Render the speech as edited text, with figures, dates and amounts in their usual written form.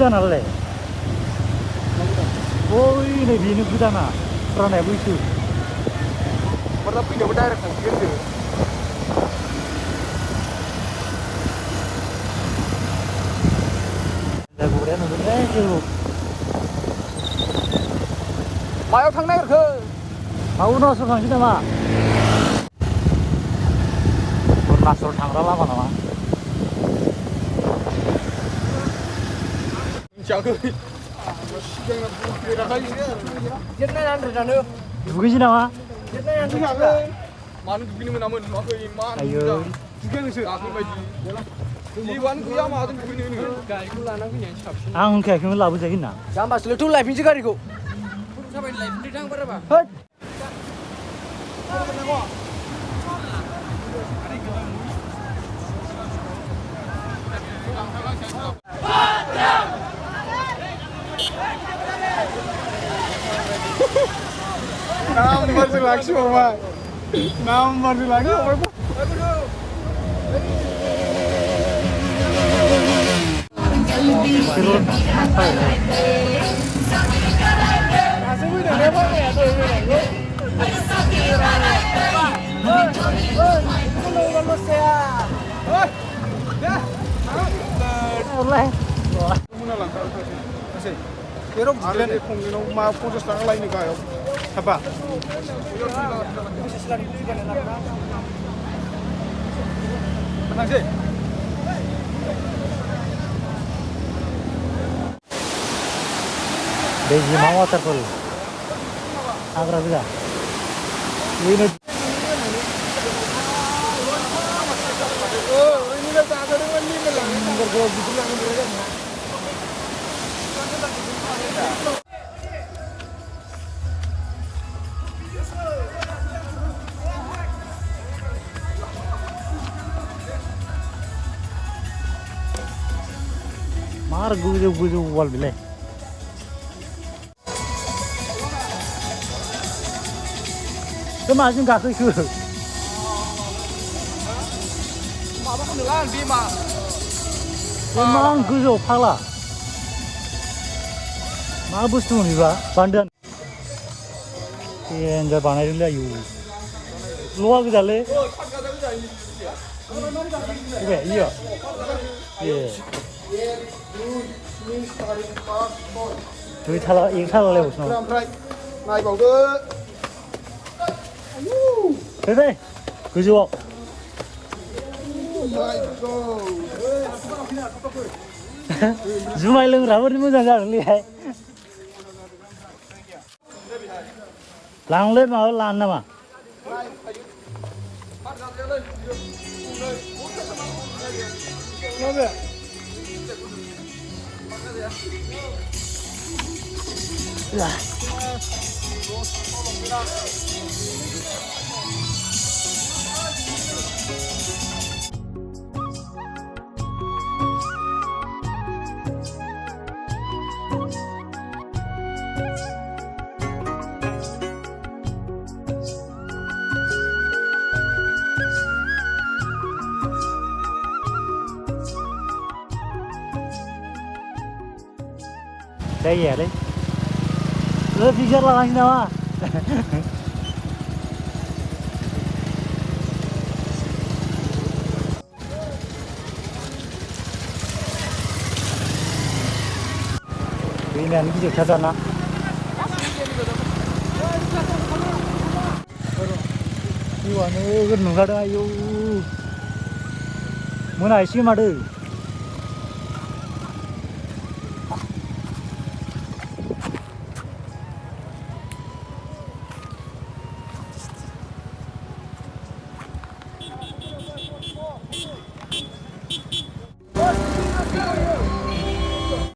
गोदानालाय ओइ नै बेनो गोदाना फुरानाया बैसो माला फैनायावबो डाइरेक्ट थांसिगोन जों जागौराया नुदोंलै जेबो मायाव थांनो नागिरखो अरुणाचल थांसै नामा अरुणाचल थांग्रा लामा नामा मिथियाखै दुगैसै नामा मानो दुगैनो मोनामोन नुवाखै मा आयौ दुगैनोसो दाख्लैबायदि जेबोआनो गैया माजों दुगैनो गारिखौ लानानै फैनायानो साबसिन आं होनखायाखैमोन लाबोजायो होनना जाम्बासो लोथ' लायफिनसै गारिखौ थाबायनो लायफिनदो थां बाराबा होद Nomor lagi Mama. Nomor lagi Mama. Erok jiran kongenau ma 50 taका लायनो गायाव हाबा थांसै दैजिमा वाटारफल हाग्रा गोजा बेनो मार गोजौ गोजौ वाल बिलाय माजों गाखोखो माबाखौनोलाय दैमा इमान गोजौ फाग्ला मा बुस्थुमोन बेबा बान्दोआनो देन्जार बानायदोंलै आयौ लहा गोजालै बबे इयो ए दुइ थाला एक थाला लायबावसो नामा ओमफ्राय नायबावदो फैबाय गोजौआव जुमाय लोंग्राफोरनि मोजां जागोनलैहाय लांलै माबा लानो नामा जायगायालै पिकचार लागासिनो नामा दैमायानो गिदिरथार दाना दैयानो गोद नुखादों आयौ मोनाहैसिगोन माथो